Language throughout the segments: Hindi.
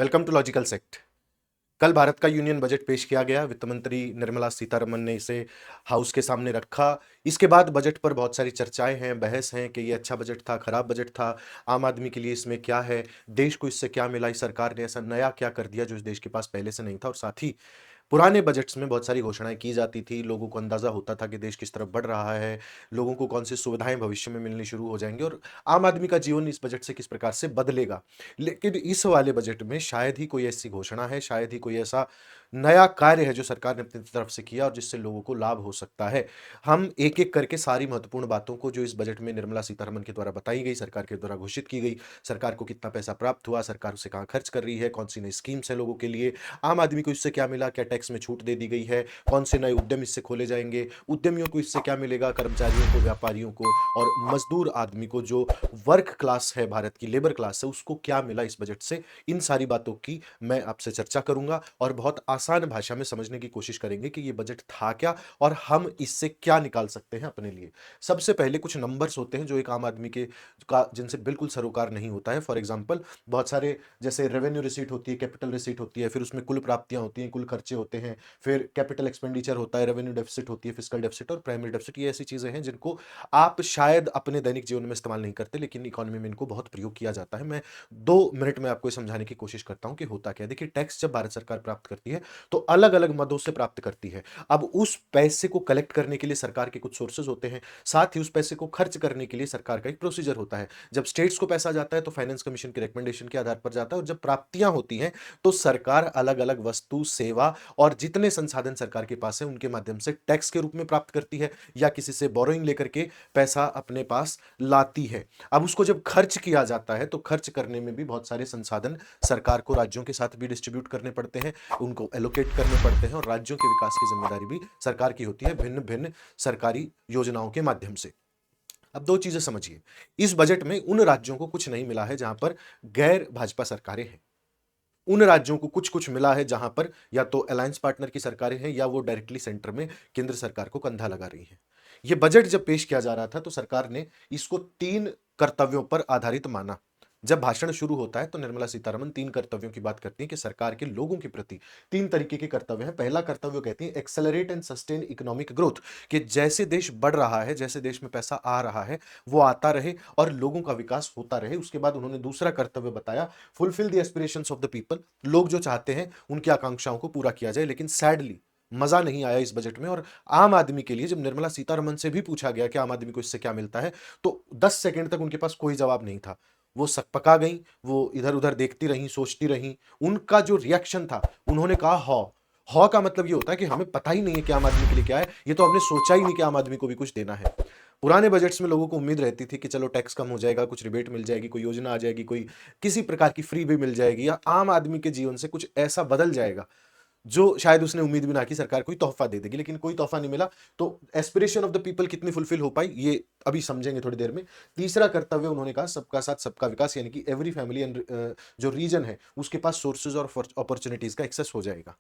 Welcome to logical sect. कल भारत का यूनियन बजट पेश किया गया। वित्त मंत्री निर्मला सीतारमन ने इसे हाउस के सामने रखा। इसके बाद बजट पर बहुत सारी चर्चाएं हैं, बहस हैं कि ये अच्छा बजट था, खराब बजट था, आम आदमी के लिए इसमें क्या है, देश को इससे क्या मिला, इस सरकार ने ऐसा नया क्या कर दिया जो इस देश के पास पहले से नहीं था। और साथ ही पुराने बजट्स में बहुत सारी घोषणाएं की जाती थी, लोगों को अंदाजा होता था कि देश किस तरफ बढ़ रहा है, लोगों को कौन सी सुविधाएं भविष्य में मिलनी शुरू हो जाएंगी और आम आदमी का जीवन इस बजट से किस प्रकार से बदलेगा। लेकिन इस वाले बजट में शायद ही कोई ऐसी घोषणा है, शायद ही कोई ऐसा नया कार्य है जो सरकार ने अपनी तरफ से किया और जिससे लोगों को लाभ हो सकता है। हम एक एक करके सारी महत्वपूर्ण बातों को जो इस बजट में निर्मला सीतारमन के द्वारा बताई गई, सरकार के द्वारा घोषित की गई, सरकार को कितना पैसा प्राप्त हुआ, सरकार उसे कहाँ खर्च कर रही है, कौन सी नई स्कीम्स है लोगों के लिए, आम आदमी को इससे क्या मिला, क्या टैक्स में छूट दे दी गई है, कौन से नए उद्यम इससे खोले जाएंगे, उद्यमियों को इससे क्या मिलेगा, कर्मचारियों को, व्यापारियों को और मजदूर आदमी को जो वर्क क्लास है, भारत की लेबर क्लास है, उसको क्या मिला इस बजट से। इन सारी बातों की मैं आपसे चर्चा करूंगा और बहुत आसान भाषा में समझने की कोशिश करेंगे कि ये बजट था क्या और हम इससे क्या निकाल सकते हैं अपने लिए। सबसे पहले कुछ नंबर्स होते हैं जो एक आम आदमी के का जिनसे बिल्कुल सरोकार नहीं होता है। फॉर एग्जांपल, बहुत सारे जैसे रेवेन्यू रिसीट होती है, कैपिटल रिसीट होती है, फिर उसमें कुल प्राप्तियां होती हैं, कुल खर्चे होते हैं, फिर कैपिटल एक्सपेंडिचर होता है, रेवेन्यू डेफिसिट होती है, फिस्कल डेफिसिट और प्राइमरी डेफिसिट। ये ऐसी चीजें हैं जिनको आप शायद अपने दैनिक जीवन में इस्तेमाल नहीं करते, लेकिन इकोनॉमी में इनको बहुत प्रयोग किया जाता है। मैं 2 मिनट में आपको समझाने की कोशिश करता हूं कि होता क्या है। देखिए, टैक्स जब भारत सरकार प्राप्त करती है तो अलग अलग मदों से प्राप्त करती है। अब उस पैसे को कलेक्ट करने के लिए सरकार के कुछ सोर्सेज होते हैं, साथ ही उस पैसे को खर्च करने के लिए सरकार का एक प्रोसीजर होता है। जब स्टेट्स को पैसा जाता है तो फाइनेंस कमीशन के रिकमेंडेशन के आधार पर जाता है, और जब प्राप्तियां होती हैं तो सरकार अलग अलग वस्तु, सेवा और जितने संसाधन सरकार के पास है उनके माध्यम से टैक्स के रूप में प्राप्त करती है या किसी से बोरोइंग लेकर के पैसा अपने पास लाती है। अब उसको जब खर्च किया जाता है तो खर्च करने में भी बहुत सारे संसाधन सरकार को राज्यों के साथ भी डिस्ट्रीब्यूट करने पड़ते हैं, उनको एलोकेट करने पड़ते हैं, और राज्यों के विकास की जिम्मेदारी भी सरकार की होती है भिन्न भिन्न सरकारी योजनाओं के माध्यम से। अब 2 चीजें समझिए, इस बजट में उन राज्यों को कुछ नहीं मिला है जहां पर गैर भाजपा सरकारें हैं। उन राज्यों को कुछ कुछ मिला है जहां पर या तो अलायंस पार्टनर की सरकारें हैं या वो डायरेक्टली सेंटर में केंद्र सरकार को कंधा लगा रही हैं। ये बजट जब पेश किया जा रहा था तो सरकार ने इसको 3 कर्तव्यों पर आधारित माना। जब भाषण शुरू होता है तो निर्मला सीतारमन 3 कर्तव्यों की बात करती है कि सरकार के लोगों के प्रति 3 तरीके के कर्तव्य हैं। पहला कर्तव्य कहती है accelerate and sustain economic growth, कि जैसे देश बढ़ रहा है, जैसे देश में पैसा आ रहा है, वो आता रहे और लोगों का विकास होता रहे। उसके बाद उन्होंने दूसरा कर्तव्य बताया fulfil the aspirations of the people, लोग जो चाहते हैं उनकी आकांक्षाओं को पूरा किया जाए। लेकिन सैडली मजा नहीं आया इस बजट में, और आम आदमी के लिए जब निर्मला सीतारमन से भी पूछा गया कि आम आदमी को इससे क्या मिलता है तो 10 सेकंड तक उनके पास कोई जवाब नहीं था। वो सकपका गई, वो इधर उधर देखती रहीं, सोचती रहीं। उनका जो रिएक्शन था, उन्होंने कहा हौ। हौ का मतलब ये होता है कि हमें पता ही नहीं है कि आम आदमी के लिए क्या है, ये तो हमने सोचा ही नहीं कि आम आदमी को भी कुछ देना है। पुराने बजट्स में लोगों को उम्मीद रहती थी कि चलो टैक्स कम हो जाएगा, कुछ रिबेट मिल जाएगी, कोई योजना आ जाएगी, कोई किसी प्रकार की फ्री भी मिल जाएगी, या आम आदमी के जीवन से कुछ ऐसा बदल जाएगा जो शायद उसने उम्मीद भी ना की, सरकार कोई तोहफा दे देगी। लेकिन कोई तोहफा नहीं मिला। तो एस्पिरेशन ऑफ द पीपल कितनी फुलफिल हो पाई ये अभी समझेंगे थोड़ी देर में। तीसरा कर्तव्य उन्होंने कहा सबका साथ सबका विकास, यानी कि एवरी फैमिली एंड जो रीजन है उसके पास सोर्सेज और अपॉर्चुनिटीज का एक्सेस हो जाएगा।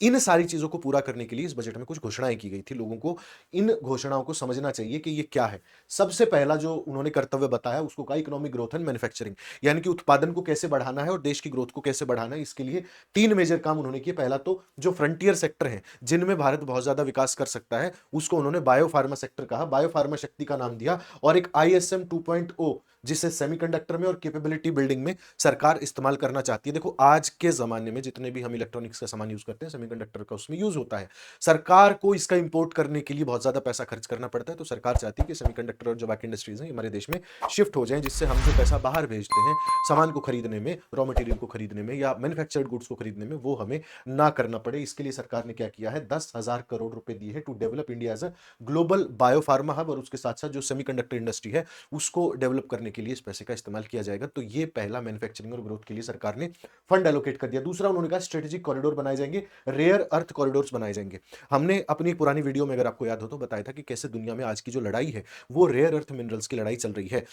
इन सारी चीजों को पूरा करने के लिए इस बजट में कुछ घोषणाएं की गई थी। लोगों को इन घोषणाओं को समझना चाहिए कि ये क्या है। सबसे पहला जो उन्होंने कर्तव्य बताया उसको कहा इकोनॉमिक ग्रोथ एंड मैन्युफैक्चरिंग, यानी कि उत्पादन को कैसे बढ़ाना है और देश की ग्रोथ को कैसे बढ़ाना है। इसके लिए 3 मेजर काम उन्होंने किए। पहला तो जो फ्रंटियर सेक्टर है जिनमें भारत बहुत ज्यादा विकास कर सकता है, उसको उन्होंने बायो फार्मा सेक्टर कहा, बायो फार्मा शक्ति का नाम दिया, और एक ISM 2.0 जिसे सेमीकंडक्टर में और कैपेबिलिटी बिल्डिंग में सरकार इस्तेमाल करना चाहती है। देखो, आज के जमाने में जितने भी हम इलेक्ट्रॉनिक्स का सामान यूज करते हैं, सेमीकंडक्टर का उसमें यूज होता है। सरकार को इसका इंपोर्ट करने के लिए बहुत ज्यादा पैसा खर्च करना पड़ता है, तो सरकार चाहती है कि सेमीकंडक्टर और जो बाकी इंडस्ट्रीज हैं हमारे देश में शिफ्ट हो जाएं, जिससे हम जो पैसा बाहर भेजते हैं सामान को खरीदने में, रॉ मटेरियल को खरीदने में या मैन्युफैक्चर्ड गुड्स को खरीदने में, वो हमें ना करना पड़े। इसके लिए सरकार ने क्या किया है, 10,000 करोड़ रुपए दिए हैं to develop India as a global biopharma hub, और उसके साथ साथ जो सेमीकंडक्टर इंडस्ट्री है उसको डेवलप करने के लिए इस पैसे का इस्तेमाल किया जाएगा। तो ये पहला मैन्युफैक्चरिंग और ग्रोथ के लिए सरकार ने फंड एलोकेट कर दिया। दूसरा उन्होंने कहा स्ट्रेटेजिक कॉरिडोर बनाए जाएंगे, रेयर अर्थ कॉरिडोर्स बनाए जाएंगे। हमने अपनी पुरानी वीडियो में, अगर आपको याद हो तो, बताया था कि कैसे दुनिया में आज की जो लड़ाई है वो रेयर अर्थ मिनरल्स की लड़ाई चल रही है।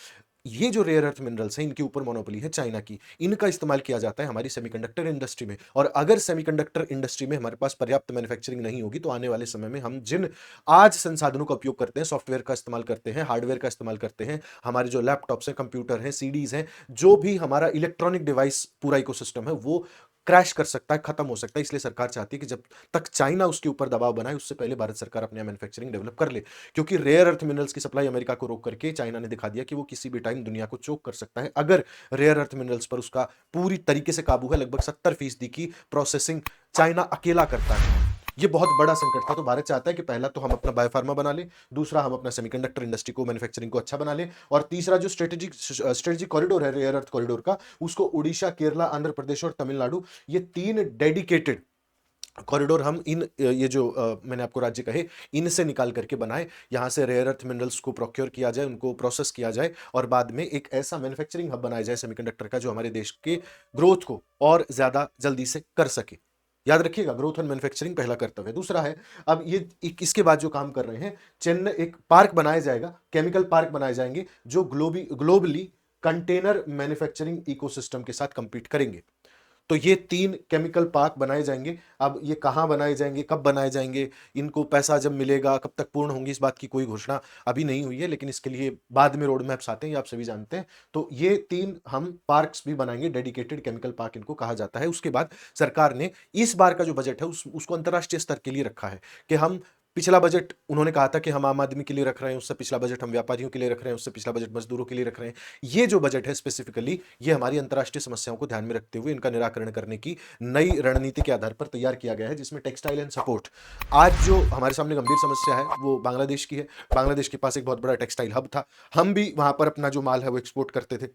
ये जो रेयर अर्थ मिनरल्स हैं, इनके ऊपर मोनोपोली है चाइना की। इनका इस्तेमाल किया जाता है हमारी सेमीकंडक्टर इंडस्ट्री में, और अगर सेमीकंडक्टर इंडस्ट्री में हमारे पास पर्याप्त मैन्युफैक्चरिंग नहीं होगी तो आने वाले समय में हम जिन आज संसाधनों का उपयोग करते हैं, सॉफ्टवेयर का इस्तेमाल करते हैं, हार्डवेयर का इस्तेमाल करते हैं, हमारे जो लैपटॉप्स हैं, कंप्यूटर हैं, सीडीज हैं, जो भी हमारा इलेक्ट्रॉनिक डिवाइस पूरा इकोसिस्टम है, वो क्रैश कर सकता है, खत्म हो सकता है। इसलिए सरकार चाहती है कि जब तक चाइना उसके ऊपर दबाव बनाए, उससे पहले भारत सरकार अपने मैन्युफैक्चरिंग डेवलप कर ले, क्योंकि रेयर अर्थ मिनरल्स की सप्लाई अमेरिका को रोक करके चाइना ने दिखा दिया कि वो किसी भी टाइम दुनिया को चोक कर सकता है अगर रेयर अर्थ मिनरल्स पर उसका पूरी तरीके से काबू है। लगभग 70% की प्रोसेसिंग चाइना अकेला करता है। ये बहुत बड़ा संकट था। तो भारत चाहता है कि पहला तो हम अपना बायोफार्मा बना लें, दूसरा हम अपना सेमीकंडक्टर इंडस्ट्री को, मैन्युफैक्चरिंग को अच्छा बना लें, और तीसरा जो स्ट्रेटेजिक कॉरिडोर है रेयर अर्थ कॉरिडोर का, उसको उड़ीसा, केरला, आंध्र प्रदेश और तमिलनाडु, ये 3 डेडिकेटेड कॉरिडोर हम इन ये जो मैंने आपको राज्य कहे, इनसे निकाल करके बनाए। यहाँ से रेयर अर्थ मिनरल्स को प्रोक्योर किया जाए, उनको प्रोसेस किया जाए, और बाद में एक ऐसा मैन्युफैक्चरिंग हब बनाया जाए सेमीकंडक्टर का, जो हमारे देश के ग्रोथ को और ज्यादा जल्दी से कर सके। याद रखिएगा, ग्रोथ एंड मैन्युफैक्चरिंग पहला कर्तव्य है। दूसरा है, अब ये इसके बाद जो काम कर रहे हैं, चेन्नई एक पार्क बनाया जाएगा, केमिकल पार्क बनाए जाएंगे, जो ग्लोबली कंटेनर मैन्युफैक्चरिंग इकोसिस्टम के साथ कंपीट करेंगे। तो ये 3 केमिकल पार्क बनाए जाएंगे। अब ये कहाँ बनाए जाएंगे, कब बनाए जाएंगे, इनको पैसा जब मिलेगा, कब तक पूर्ण होंगी, इस बात की कोई घोषणा अभी नहीं हुई है, लेकिन इसके लिए बाद में रोड मैप्स आते हैं, ये आप सभी जानते हैं। तो ये 3 हम पार्क्स भी बनाएंगे, डेडिकेटेड केमिकल पार्क इनको कहा जाता है। उसके बाद सरकार ने इस बार का जो बजट है उसको अंतर्राष्ट्रीय स्तर के लिए रखा है कि हम, पिछला बजट उन्होंने कहा था कि हम आम आदमी के लिए रख रहे हैं, उससे पिछला बजट हम व्यापारियों के लिए रख रहे हैं, उससे पिछला बजट मजदूरों के लिए रख रहे हैं। ये जो बजट है स्पेसिफिकली, ये हमारी अंतर्राष्ट्रीय समस्याओं को ध्यान में रखते हुए इनका निराकरण करने की नई रणनीति के आधार पर तैयार किया गया है, जिसमें टेक्सटाइल एंड सपोर्ट, आज जो हमारे सामने गंभीर समस्या है वो बांग्लादेश की है। बांग्लादेश के पास एक बहुत बड़ा टेक्सटाइल हब था, हम भी वहां पर अपना जो माल है वो एक्सपोर्ट करते थे,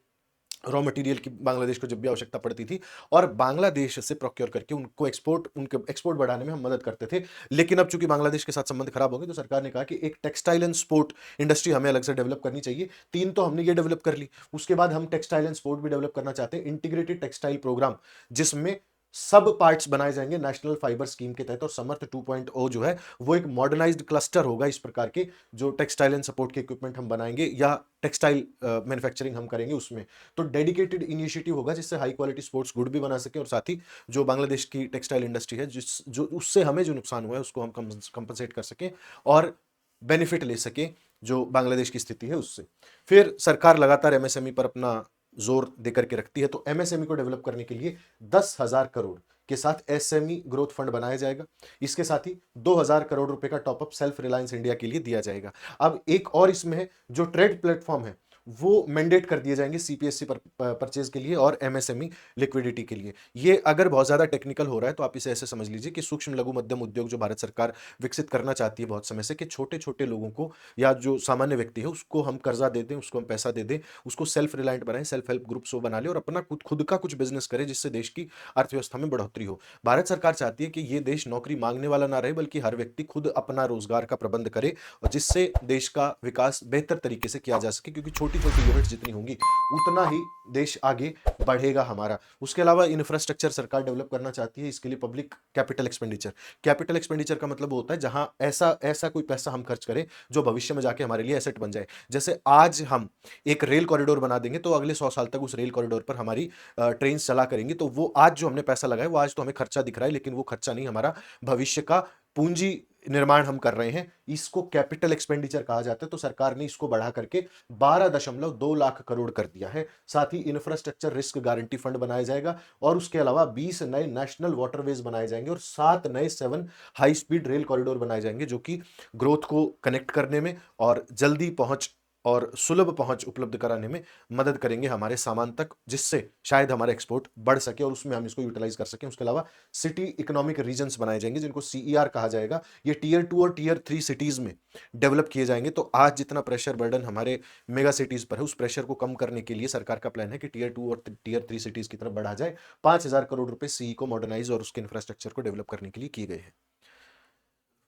रॉ मटेरियल की बांग्लादेश को जब भी आवश्यकता पड़ती थी, और बांग्लादेश से प्रोक्योर करके उनके एक्सपोर्ट बढ़ाने में हम मदद करते थे। लेकिन अब चूंकि बांग्लादेश के साथ संबंध खराब हो गए, तो सरकार ने कहा कि एक टेक्सटाइल एंड स्पोर्ट इंडस्ट्री हमें अलग से डेवलप करनी चाहिए। 3 तो हमने ये डेवलप कर ली, उसके बाद हम टेक्सटाइल एंड स्पोर्ट भी डेवलप करना चाहते हैं, इंटीग्रेटेड टेक्सटाइल प्रोग्राम, जिसमें सब पार्ट्स बनाए जाएंगे नेशनल फाइबर स्कीम के तहत। और समर्थ 2.0 जो है वो एक मॉडर्नाइज्ड क्लस्टर होगा इस प्रकार के, जो टेक्सटाइल एंड सपोर्ट के इक्विपमेंट हम बनाएंगे या टेक्सटाइल मैन्युफैक्चरिंग हम करेंगे उसमें। तो डेडिकेटेड इनिशिएटिव होगा, जिससे हाई क्वालिटी स्पोर्ट्स गुड भी बना सके, और साथ ही जो बांग्लादेश की टेक्सटाइल इंडस्ट्री है, जिस जो उससे हमें जो नुकसान हुआ है उसको हम कंपनसेट कर सकें और बेनिफिट ले सकें जो बांग्लादेश की स्थिति है उससे। फिर सरकार लगातार एमएसएमई पर अपना जोर देकर के रखती है, तो एमएसएमई को डेवलप करने के लिए 10,000 करोड़ के साथ एसएमई ग्रोथ फंड बनाया जाएगा। इसके साथ ही 2,000 करोड़ रुपए का टॉपअप सेल्फ रिलायंस इंडिया के लिए दिया जाएगा। अब एक और इसमें है, जो ट्रेड प्लेटफॉर्म है वो मैंडेट कर दिए जाएंगे सीपीएससी पर परचेज के लिए और एमएसएमई लिक्विडिटी के लिए। ये अगर बहुत ज्यादा टेक्निकल हो रहा है तो आप इसे ऐसे समझ लीजिए कि सूक्ष्म लघु मध्यम उद्योग जो भारत सरकार विकसित करना चाहती है बहुत समय से, कि छोटे छोटे लोगों को या जो सामान्य व्यक्ति है उसको हम कर्जा दे दें, उसको हम पैसा दे दें, उसको सेल्फ रिलायंट बनाएं, सेल्फ हेल्प ग्रुप्स वो बना ले और अपना खुद का कुछ बिजनेस करे, जिससे देश की अर्थव्यवस्था में बढ़ोतरी हो। भारत सरकार चाहती है कि ये देश नौकरी मांगने वाला ना रहे, बल्कि हर व्यक्ति खुद अपना रोजगार का प्रबंध करे, और जिससे देश का विकास बेहतर तरीके से किया जा सके, क्योंकि छोटी छोटी यूनिट्स जितनी होंगी उतना ही देश आगे बढ़ेगा हमारा। उसके अलावा इंफ्रास्ट्रक्चर सरकार डेवलप करना चाहती है, इसके लिए public capital expenditure. Capital expenditure का मतलब होता है जहां ऐसा ऐसा कोई पैसा हम खर्च करें जो भविष्य में जाके हमारे लिए एसेट बन जाए। जैसे आज हम एक रेल कॉरिडोर बना देंगे, तो अगले 100 साल तक उस रेल कॉरिडोर पर हमारी ट्रेन चला करेंगी, तो वो आज जो हमने पैसा लगाया वो आज तो हमें खर्चा दिख रहा है, लेकिन वो खर्चा नहीं, हमारा भविष्य का पूंजी निर्माण हम कर रहे हैं, इसको कैपिटल एक्सपेंडिचर कहा जाता है। तो सरकार ने इसको बढ़ा करके 12.2 लाख करोड़ कर दिया है। साथ ही इंफ्रास्ट्रक्चर रिस्क गारंटी फंड बनाया जाएगा, और उसके अलावा 20 नए नेशनल वाटरवेज बनाए जाएंगे और 7 नए 7 हाई स्पीड रेल कॉरिडोर बनाए जाएंगे, जो कि ग्रोथ को कनेक्ट करने में और जल्दी पहुंच और सुलभ पहुंच उपलब्ध कराने में मदद करेंगे हमारे सामान तक, जिससे शायद हमारा एक्सपोर्ट बढ़ सके और उसमें हम इसको यूटिलाइज कर सकें। उसके अलावा सिटी इकोनॉमिक रीजन्स बनाए जाएंगे, जिनको सीईआर कहा जाएगा। ये टीयर 2 और टीयर 3 सिटीज में डेवलप किए जाएंगे। तो आज जितना प्रेशर बर्डन हमारे मेगा सिटीज पर है, उस प्रेशर को कम करने के लिए सरकार का प्लान है कि टीयर 2 और टीयर 3 सिटीज की तरफ बढ़ा जाए। 5,000 करोड़ रुपए सीई को मॉडर्नाइज और उसके इंफ्रास्ट्रक्चर को डेवलप करने के लिए किए गए हैं।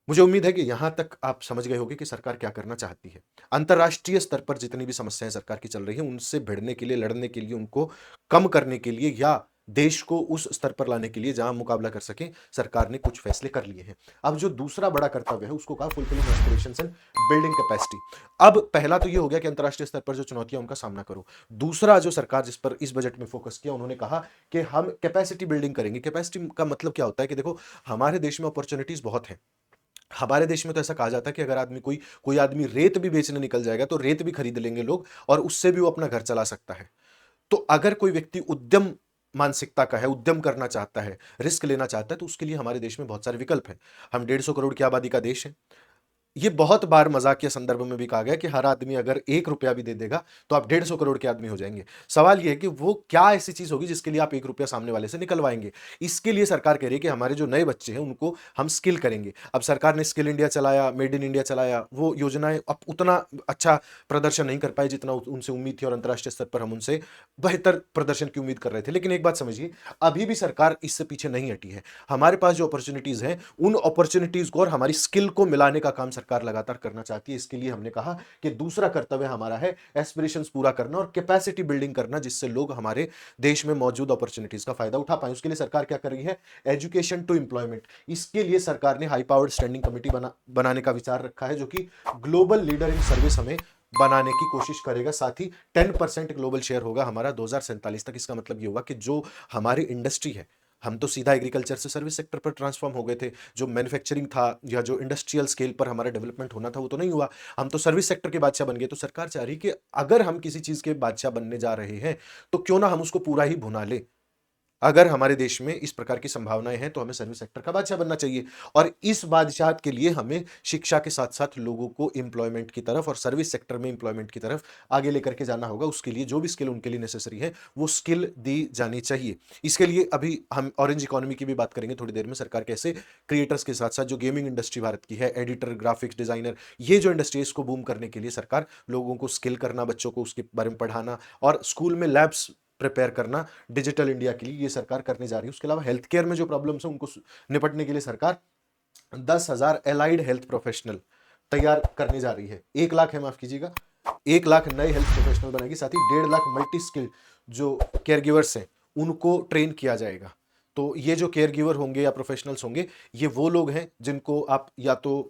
मुझे उम्मीद है कि यहां तक आप समझ गए होंगे कि सरकार क्या करना चाहती है। अंतर्राष्ट्रीय स्तर पर जितनी भी समस्याएं सरकार की चल रही हैं, उनसे भिड़ने के लिए, लड़ने के लिए, उनको कम करने के लिए, या देश को उस स्तर पर लाने के लिए जहां मुकाबला कर सके, सरकार ने कुछ फैसले कर लिए हैं। अब जो दूसरा बड़ा कर्तव्य है उसको कहा fulfilling aspirations and building capacity. अब पहला तो ये हो गया कि अंतर्राष्ट्रीय स्तर पर जो चुनौतियां उनका सामना करो। दूसरा जो सरकार जिस पर इस बजट में फोकस किया, उन्होंने कहा कि हम कैपेसिटी बिल्डिंग करेंगे। कैपेसिटी का मतलब क्या होता है कि देखो, हमारे देश में अपॉर्चुनिटीज बहुत है। हमारे देश में तो ऐसा कहा जाता है कि अगर आदमी कोई कोई आदमी रेत भी बेचने निकल जाएगा तो रेत भी खरीद लेंगे लोग, और उससे भी वो अपना घर चला सकता है। तो अगर कोई व्यक्ति उद्यम मानसिकता का है, उद्यम करना चाहता है, रिस्क लेना चाहता है, तो उसके लिए हमारे देश में बहुत सारे विकल्प हैं। हम 150 करोड़ की आबादी का देश है। ये बहुत बार मजाकिया संदर्भ में भी कहा गया कि हर आदमी अगर 1 रुपया भी दे देगा तो आप 150 करोड़ के आदमी हो जाएंगे। सवाल यह है कि वो क्या ऐसी चीज होगी जिसके लिए आप 1 रुपया सामने वाले से निकलवाएंगे। इसके लिए सरकार कह रही है कि हमारे जो नए बच्चे हैं उनको हम स्किल करेंगे। अब सरकार ने स्किल इंडिया चलाया, मेड इन इंडिया चलाया, वो योजनाएं अब उतना अच्छा प्रदर्शन नहीं कर पाई जितना उनसे उम्मीद थी, और अंतर्राष्ट्रीय स्तर पर हम उनसे बेहतर प्रदर्शन की उम्मीद कर रहे थे। लेकिन एक बात समझिए, अभी भी सरकार इससे पीछे नहीं हटी है। हमारे पास जो अपॉर्चुनिटीज हैं, उन अपॉर्चुनिटीज को और हमारी स्किल को मिलाने का काम सरकार लगातार करना चाहती है। इसके लिए हमने कहा कि दूसरा कर्तव्य हमारा है एस्पिरेशंस पूरा करना और कैपेसिटी बिल्डिंग करना, जिससे लोग हमारे देश में मौजूद अपॉर्चुनिटीज का फायदा उठा पाए। उसके लिए सरकार क्या कर रही है? Education to employment. इसके लिए सरकार ने हाई पावर्ड स्टैंडिंग कमेटी बनाने का विचार रखा है, जो कि ग्लोबल लीडर इन सर्विस हमें बनाने की कोशिश करेगा। साथ ही 10% ग्लोबल शेयर होगा हमारा 2047 तक। इसका मतलब ये होगा कि जो हमारी इंडस्ट्री है, हम तो सीधा एग्रीकल्चर से सर्विस सेक्टर पर ट्रांसफॉर्म हो गए थे। जो मैन्युफैक्चरिंग था या जो इंडस्ट्रियल स्केल पर हमारा डेवलपमेंट होना था वो तो नहीं हुआ। हम तो सर्विस सेक्टर के बादशाह बन गए। तो सरकार चाह रही है कि अगर हम किसी चीज के बादशाह बनने जा रहे हैं तो क्यों ना हम उसको पूरा ही भुना ले। अगर हमारे देश में इस प्रकार की संभावनाएं हैं तो हमें सर्विस सेक्टर का बादशाह बनना चाहिए। और इस बादशाहत के लिए हमें शिक्षा के साथ साथ लोगों को एम्प्लॉयमेंट की तरफ और सर्विस सेक्टर में एम्प्लॉयमेंट की तरफ आगे लेकर के जाना होगा। उसके लिए जो भी स्किल उनके लिए नेसेसरी है वो स्किल दी जानी चाहिए। इसके लिए अभी हम ऑरेंज इकोनॉमी की भी बात करेंगे थोड़ी देर में। सरकार कैसे क्रिएटर्स के साथ साथ जो गेमिंग इंडस्ट्री भारत की है, एडिटर, ग्राफिक्स डिजाइनर, ये जो इंडस्ट्री है इसको बूम करने के लिए सरकार लोगों को स्किल करना, बच्चों को उसके बारे में पढ़ाना और स्कूल में लैब्स प्रिपेयर करना डिजिटल इंडिया के लिए, ये सरकार करने जा रही है। उसके अलावा हेल्थ केयर में जो प्रॉब्लम्स है उनको निपटने के लिए सरकार 10,000 एलाइड हेल्थ प्रोफेशनल तैयार करने जा रही है। 1 लाख है, माफ कीजिएगा, 1 लाख नए हेल्थ प्रोफेशनल बनाएगी। साथ ही 1.5 लाख मल्टी स्किल्ड जो केयर गिवर्स हैं उनको ट्रेन किया जाएगा। तो ये जो केयर गिवर होंगे या प्रोफेशनल्स होंगे, ये वो लोग हैं जिनको आप या तो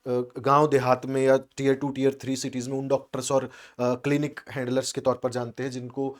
गांव देहात में या टीयर 2 टीयर 3 सिटीज में उन डॉक्टर्स और क्लिनिक हैंडलर्स के तौर पर जानते हैं, जिनको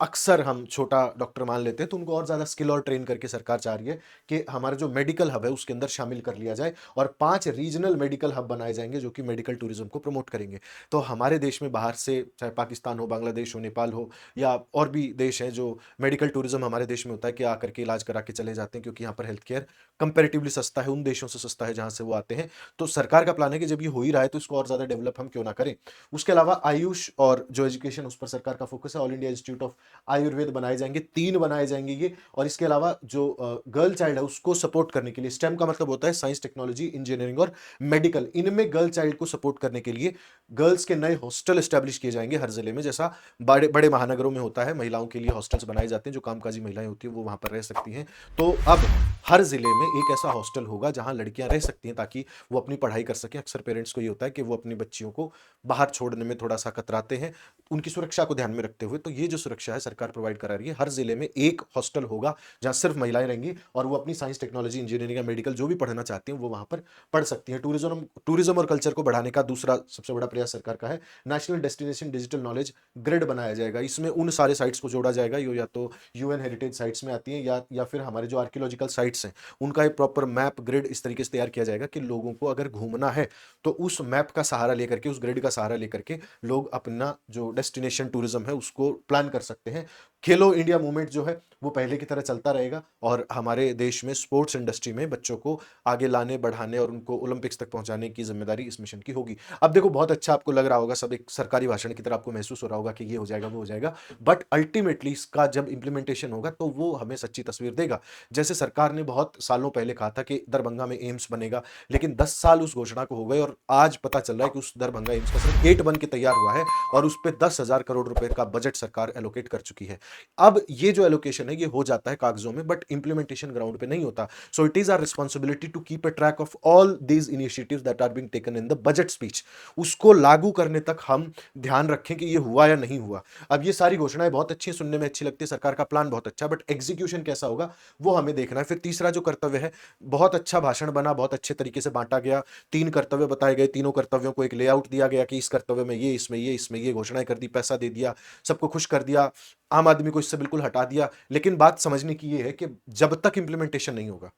अक्सर हम छोटा डॉक्टर मान लेते हैं। तो उनको और ज़्यादा स्किल और ट्रेन करके सरकार चाह रही है कि हमारा जो मेडिकल हब है उसके अंदर शामिल कर लिया जाए, और 5 रीजनल मेडिकल हब बनाए जाएंगे जो कि मेडिकल टूरिज्म को प्रमोट करेंगे। तो हमारे देश में बाहर से, चाहे पाकिस्तान हो, बांग्लादेश हो, नेपाल हो या और भी देश हैं, जो मेडिकल टूरिज्म हमारे देश में होता है कि आकर के इलाज करा के चले जाते हैं, क्योंकि यहाँ पर हेल्थ केयर कंपेरेटिवली सस्ता है, उन देशों से सस्ता है जहाँ से वो आते हैं। तो सरकार का प्लान है कि जब ये हो ही रहा है तो इसको और ज़्यादा डेवलप हम क्यों ना करें। उसके अलावा आयुष और जो एजुकेशन, उस पर सरकार का फोकस है। All India institute of Ayurveda बनाए जाएंगे, 3 बनाए जाएंगे ये। और इसके अलावा जो गर्ल चाइल्ड है उसको सपोर्ट करने के लिए, स्टेम का मतलब होता है साइंस, टेक्नोलॉजी, इंजीनियरिंग और मेडिकल, इनमें गर्ल चाइल्ड को सपोर्ट करने के लिए गर्ल्स के नए हॉस्टल एस्टेब्लिश किए जाएंगे हर जिले में। जैसा बड़े बड़े महानगरों में होता है, महिलाओं के लिए हॉस्टल्स बनाए जाते हैं, जो कामकाजी महिलाएं होती हैं वो वहां पर रह सकती हैं। तो अब हर जिले में एक ऐसा हॉस्टल होगा जहां लड़कियां रह सकती हैं, ताकि वो अपनी पढ़ाई कर सकें। अक्सर पेरेंट्स को ये होता है कि वो अपनी बच्चियों को बाहर छोड़ने में थोड़ा सा कतराते हैं, उनकी सुरक्षा को ध्यान में रखते हुए। तो ये जो सुरक्षा है सरकार प्रोवाइड करा रही है। हर जिले में एक हॉस्टल होगा जहां सिर्फ महिलाएं रहेंगी, और वो अपनी साइंस, टेक्नोलॉजी, इंजीनियरिंग या मेडिकल जो भी पढ़ना चाहती हैं वो वहां पर पढ़ सकती हैं। टूरिज्म और कल्चर को बढ़ाने का दूसरा सबसे बड़ा प्रयास सरकार का है। National destination digital knowledge grid बनाया जाएगा। इसमें उन सारे साइट्स को जोड़ा जाएगा यो या तो यूएन हेरिटेज साइट्स में आती हैं या फिर हमारे जो आर्कियोलॉजिकल साइट्स हैं उनका एक प्रॉपर मैप ग्रिड इस तरीके से तैयार किया जाएगा कि लोगों को अगर घूमना है तो उस मैप का सहारा लेकर के, उस ग्रिड का सहारा लेकर के लोग अपना जो डेस्टिनेशन टूरिज्म है उसको प्लान कर सकते हैं। खेलो इंडिया मूवमेंट जो है वो पहले की तरह चलता रहेगा, और हमारे देश में स्पोर्ट्स इंडस्ट्री में बच्चों को आगे लाने, बढ़ाने और उनको ओलंपिक्स तक पहुंचाने की जिम्मेदारी इस मिशन की होगी। अब देखो, बहुत अच्छा आपको लग रहा होगा, सब एक सरकारी भाषण की तरह आपको महसूस हो रहा होगा कि ये हो जाएगा, वो हो जाएगा, बट अल्टीमेटली इसका जब इंप्लीमेंटेशन होगा तो वो हमें सच्ची तस्वीर देगा। जैसे सरकार ने बहुत सालों पहले कहा था कि दरभंगा में एम्स बनेगा, लेकिन 10 साल उस घोषणा को हो गए और आज पता चल रहा है कि उस दरभंगा एम्स का सिर्फ गेट बन के तैयार हुआ है और उस पर 10,000 करोड़ रुपए का बजट सरकार एलोकेट कर चुकी है। अब ये जो एलोकेशन है ये हो जाता है कागजों में, बट इंप्लीमेंटेशन ग्राउंड पे नहीं होता। So it is our responsibility to keep a track of all these initiatives that are being taken in the budget speech. उसको लागू करने तक हम ध्यान रखें कि ये हुआ या नहीं हुआ। अब ये सारी घोषणाएं बहुत अच्छी, सुनने में अच्छी लगती है, सरकार का प्लान बहुत अच्छा, बट एग्जीक्यूशन कैसा होगा वो हमें देखना है। फिर तीसरा जो कर्तव्य है, बहुत अच्छा भाषण बना, बहुत अच्छे तरीके से बांटा गया, 3 कर्तव्य बताए गए, तीनों कर्तव्यों को एक लेआउट दिया गया कि इस कर्तव्य में ये, इसमें ये घोषणाएं कर दी, पैसा दे दिया, सबको खुश कर दिया, आम आदमी को इससे बिल्कुल हटा दिया। लेकिन बात समझने की ये है कि जब तक इंप्लीमेंटेशन नहीं होगा,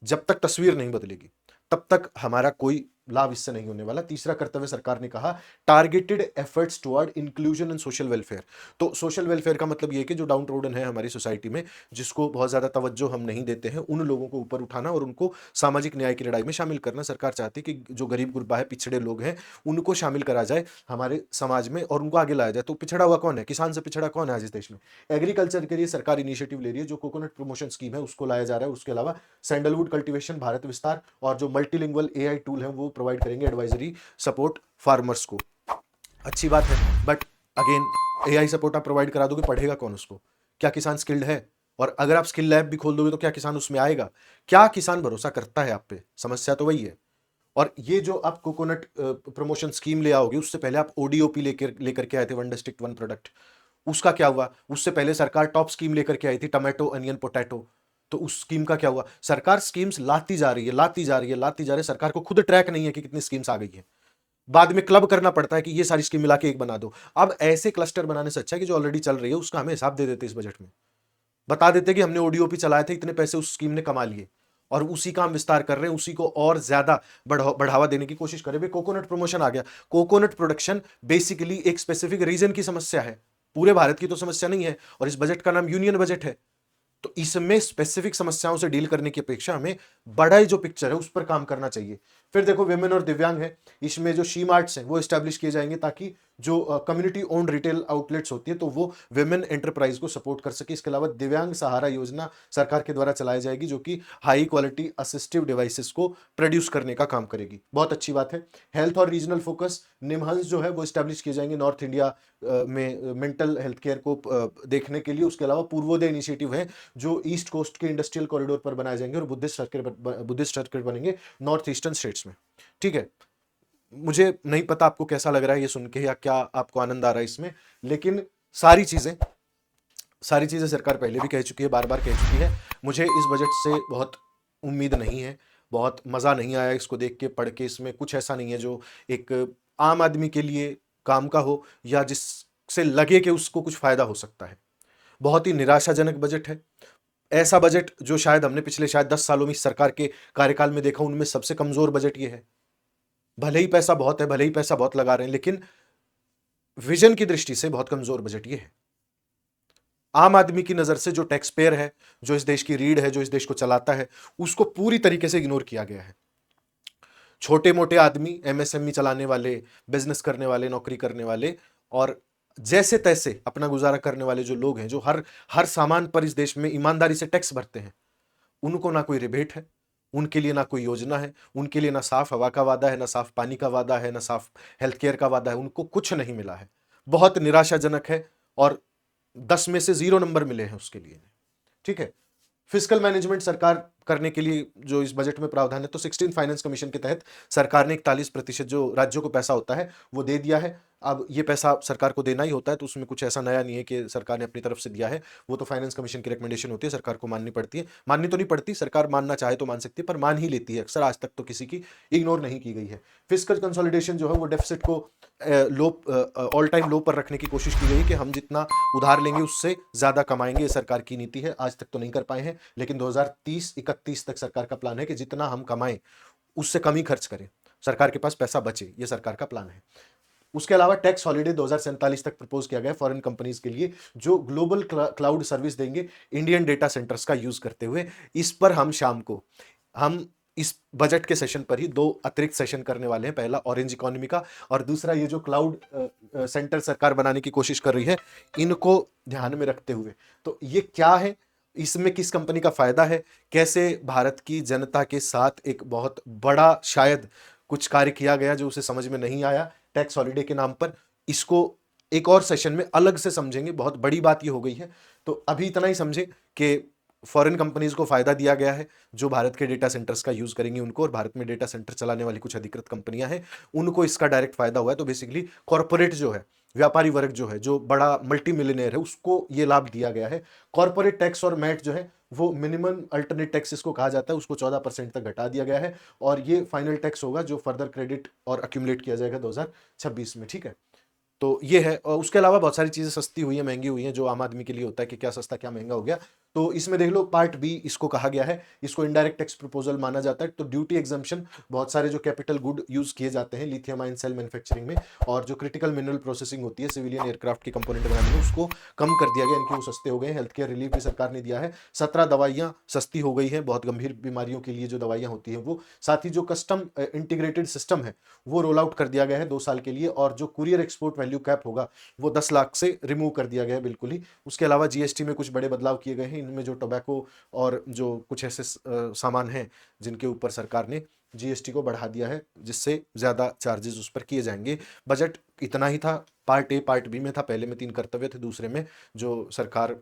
जब तक तस्वीर नहीं बदलेगी, तब तक हमारा कोई लाभ इससे नहीं होने वाला। तीसरा कर्तव्य सरकार ने कहा, targeted efforts toward inclusion and social welfare. तो सोशल वेलफेयर का मतलब ये है कि जो डाउन रोडन है हमारी सोसाइटी में, जिसको बहुत ज्यादा तवज्जो हम नहीं देते हैं, उन लोगों को ऊपर उठाना और उनको सामाजिक न्याय की लड़ाई में शामिल करना। सरकार चाहती है कि जो गरीब गुरबा है, पिछड़े लोग हैं, उनको शामिल करा जाए हमारे समाज में और उनको आगे लाया जाए। तो पिछड़ा हुआ कौन है? किसान से पिछड़ा कौन है आज इस देश में? एग्रीकल्चर के लिए सरकार इनिशिएटिव ले रही है, जो कोकोनट प्रमोशन स्कीम है उसको लाया जा रहा है। उसके अलावा सैंडलवुड कल्टीवेशन, भारत विस्तार और जो मल्टीलिंगुअल एआई टूल है वो प्रोवाइड करेंगे एडवाइजरी सपोर्ट फार्मर्स को। अच्छी बात है, बट अगेन एआई सपोर्ट आप प्रोवाइड करा दोगे, पढ़ेगा कौन उसको? क्या किसान स्किल्ड है? और अगर आप स्किल लैब भी खोल दोगे तो क्या किसान उसमें आएगा? क्या किसान भरोसा करता है आप पे? समस्या तो वही है। और ये जो आप कोकोनट प्रमोशन स्कीम ले आओगे, उससे पहले आप ओडीओपी लेकर के आए थे, वन डिस्ट्रिक्ट वन प्रोडक्ट। उसका क्या हुआ? उससे पहले सरकार टॉप स्कीम लेकर के आई थी, टमाटो अनियन पोटैटो। तो उस स्कीम का क्या हुआ? सरकार स्कीम्स लाती जा रही है, लाती जा रही है, लाती जा रही है, सरकार को खुद ट्रैक नहीं है कि कितनी स्कीम्स आ गई है। बाद में क्लब करना पड़ता है कि ये सारी स्कीम मिला के एक बना दो। अब ऐसे क्लस्टर बनाने से अच्छा है कि जो ऑलरेडी चल रही है उसका हमें हिसाब दे देते इस बजट में, बता देते कि हमने ओडीओपी चलाए थे, इतने पैसे उस स्कीम ने कमा लिए, और उसी का हम विस्तार कर रहे हैं, उसी को और ज्यादा बढ़ावा देने की कोशिश करें। कोकोनट प्रमोशन आ गया। कोकोनट प्रोडक्शन बेसिकली एक स्पेसिफिक रीजन की समस्या है, पूरे भारत की तो समस्या नहीं है, और इस बजट का नाम यूनियन बजट है। तो इसमें स्पेसिफिक समस्याओं से डील करने की अपेक्षा हमें बड़ा ही जो पिक्चर है उस पर काम करना चाहिए। फिर देखो, विमेन और दिव्यांग है, इसमें जो शी मार्ट्स हैं वो एस्टैब्लिश किए जाएंगे, ताकि जो कम्युनिटी ओन्ड रिटेल आउटलेट्स होती है तो वो विमेन एंटरप्राइज को सपोर्ट कर सके। इसके अलावा दिव्यांग सहारा योजना सरकार के द्वारा चलाई जाएगी, जो कि हाई क्वालिटी असिस्टिव डिवाइसेस को प्रोड्यूस करने का काम करेगी। बहुत अच्छी बात है। हेल्थ और रीजनल फोकस, निमहंस जो है वो एस्टैब्लिश किए जाएंगे नॉर्थ इंडिया में मेंटल हेल्थ केयर को देखने के लिए। उसके अलावा पूर्वोदय इनिशिएटिव है जो ईस्ट कोस्ट के इंडस्ट्रियल कॉरिडोर पर बनाए जाएंगे, और बुद्धिस्ट सर्किट बनेंगे नॉर्थ ईस्टर्न स्टेट्स में। ठीक है, मुझे नहीं पता आपको कैसा लग रहा है ये सुन के, या क्या आपको आनंद आ रहा है इसमें, लेकिन सारी चीजें सरकार पहले भी कह चुकी है, बार बार कह चुकी है। मुझे इस बजट से बहुत उम्मीद नहीं है, बहुत मजा नहीं आया इसको देख के, पढ़ के। इसमें कुछ ऐसा नहीं है जो एक आम आदमी के लिए काम का हो, या जिससे लगे कि उसको कुछ फायदा हो सकता है। बहुत ही निराशाजनक बजट है। ऐसा बजट जो शायद हमने पिछले शायद 10 सालों में इस सरकार के कार्यकाल में देखा, उनमें सबसे कमजोर बजट ये है। भले ही पैसा बहुत है, भले ही पैसा बहुत लगा रहे हैं, लेकिन विजन की दृष्टि से बहुत कमजोर बजट ये है। आम आदमी की नजर से जो टैक्स पेयर है, जो इस देश की रीढ़ है, जो इस देश को चलाता है, उसको पूरी तरीके से इग्नोर किया गया है। छोटे मोटे आदमी, एमएसएमई चलाने वाले, बिजनेस करने वाले, नौकरी करने वाले, और जैसे तैसे अपना गुजारा करने वाले जो लोग हैं, जो हर हर सामान पर इस देश में ईमानदारी से टैक्स भरते हैं, उनको ना कोई रिबेट है, उनके लिए ना कोई योजना है, उनके लिए ना साफ हवा का वादा है, ना साफ पानी का वादा है, ना साफ हेल्थ केयर का वादा है, उनको कुछ नहीं मिला है। बहुत निराशाजनक है, और 10 में से 0 नंबर मिले हैं उसके लिए। ठीक है। फिस्कल मैनेजमेंट सरकार करने के लिए जो इस बजट में प्रावधान है, तो 16 फाइनेंस कमीशन के तहत सरकार ने 41% जो राज्यों को पैसा होता है वो दे दिया है। अब ये पैसा सरकार को देना ही होता है, तो उसमें कुछ ऐसा नया नहीं है कि सरकार ने अपनी तरफ से दिया है। वो तो फाइनेंस कमीशन की रिकमेंडेशन होती है, सरकार को माननी पड़ती है। माननी तो नहीं पड़ती, सरकार मानना चाहे तो मान सकती है, पर मान ही लेती है अक्सर। आज तक तो किसी की इग्नोर नहीं की गई है। फिस्कल कंसोलिडेशन जो है वो डेफिसिट को लो, ऑल टाइम लो पर रखने की कोशिश की गई है, कि हम जितना उधार लेंगे उससे ज्यादा कमाएंगे। ये सरकार की नीति है। आज तक तो नहीं कर पाए हैं, लेकिन 2030-31 तक सरकार का प्लान है कि जितना हम कमाएं उससे कम ही खर्च करें, सरकार के पास पैसा बचे, ये सरकार का प्लान है। उसके अलावा टैक्स हॉलिडे 2047 तक प्रपोज किया गया है फॉरेन कंपनीज के लिए, जो ग्लोबल क्लाउड सर्विस देंगे इंडियन डेटा सेंटर्स का यूज करते हुए। इस पर हम शाम को, हम इस बजट के सेशन पर ही 2 अतिरिक्त सेशन करने वाले हैं। पहला ऑरेंज इकोनॉमी का, और दूसरा ये जो क्लाउड सेंटर सरकार बनाने की कोशिश कर रही है, इनको ध्यान में रखते हुए। तो ये क्या है, इसमें किस कंपनी का फायदा है, कैसे भारत की जनता के साथ एक बहुत बड़ा शायद कुछ कार्य किया गया जो उसे समझ में नहीं आया टैक्स हॉलिडे के नाम पर, इसको एक और सेशन में अलग से समझेंगे। बहुत बड़ी बात ये हो गई है, तो अभी इतना ही समझे कि फॉरेन कंपनीज को फायदा दिया गया है जो भारत के डेटा सेंटर्स का यूज करेंगी उनको, और भारत में डेटा सेंटर चलाने वाली कुछ अधिकृत कंपनियां हैं उनको इसका डायरेक्ट फायदा हुआ है। तो बेसिकली कॉर्पोरेट जो है, व्यापारी वर्ग जो है, जो बड़ा मल्टी मिलियनेयर है, उसको ये लाभ दिया गया है। कॉर्पोरेट टैक्स और मैट जो है वो मिनिमम अल्टरनेट टैक्स इसको कहा जाता है, उसको 14% तक घटा दिया गया है, और ये फाइनल टैक्स होगा जो फर्दर क्रेडिट और अक्यूमुलेट किया जाएगा 2026 में। ठीक है, तो ये है। और उसके अलावा बहुत सारी चीज़ें सस्ती हुई हैं, महंगी हुई हैं, जो आम आदमी के लिए होता है कि क्या सस्ता क्या महंगा हो गया। तो इसमें देख लो पार्ट बी इसको कहा गया है, इसको इनडायरेक्ट टैक्स प्रपोजल माना जाता है। तो ड्यूटी एग्जम्पशन, बहुत सारे जो कैपिटल गुड यूज किए जाते हैं लिथियम आयन सेल मैन्युफैक्चरिंग में, और जो क्रिटिकल मिनरल प्रोसेसिंग होती है सिविलियन एयरक्राफ्ट की कंपोनेंट बनाने में, उसको कम कर दिया गया, इनके वो सस्ते हो गए। हेल्थ केयर रिलीफ भी सरकार ने दिया है। 17 दवाइयाँ सस्ती हो गई हैं, बहुत गंभीर बीमारियों के लिए जो दवाइयाँ होती हैं वो। साथ ही जो कस्टम इंटीग्रेटेड सिस्टम है वो रोल आउट कर दिया गया है 2 साल के लिए, और जो कुरियर एक्सपोर्ट वैल्यू कैप होगा वो 10 लाख से रिमूव कर दिया गया है बिल्कुल ही। उसके अलावा जीएसटी में कुछ बड़े बदलाव किए गए हैं, इनमें जो टोबैको और जो कुछ ऐसे सामान हैं जिनके ऊपर सरकार ने जीएसटी को बढ़ा दिया है, जिससे ज़्यादा चार्जेस उस पर किए जाएंगे। बजट इतना ही था। पार्ट ए पार्ट बी में था, पहले में 3 कर्तव्य थे, दूसरे में जो सरकार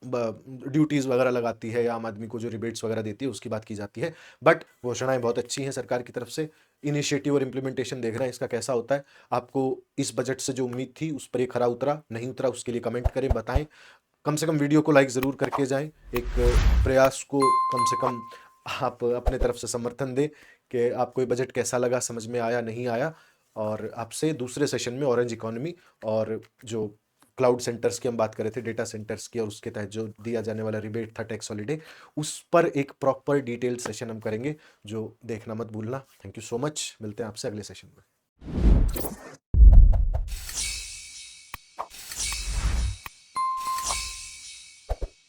ड्यूटीज़ वगैरह लगाती है या आम आदमी को जो रिबेट्स वगैरह देती है उसकी बात की जाती है। बट घोषणाएं बहुत अच्छी हैं सरकार की तरफ से। इनिशिएटिव और इम्प्लीमेंटेशन देख रहे हैं इसका कैसा होता है। आपको इस बजट से जो उम्मीद थी उस पर ये खरा उतरा नहीं उतरा, उसके लिए कमेंट करें, बताएं। कम से कम वीडियो को लाइक ज़रूर करके जाएं। एक प्रयास को कम से कम आप अपने तरफ से समर्थन दें कि आपको ये बजट कैसा लगा, समझ में आया नहीं आया। और आपसे दूसरे सेशन में ऑरेंज इकोनॉमी और जो क्लाउड सेंटर्स की हम बात कर रहे थे, डेटा सेंटर्स की, और उसके तहत जो दिया जाने वाला रिबेट था टैक्स हॉलिडे, उस पर एक प्रॉपर डिटेल्ड सेशन हम करेंगे, जो देखना मत भूलना। थैंक यू सो मच, मिलते हैं आपसे अगले सेशन में।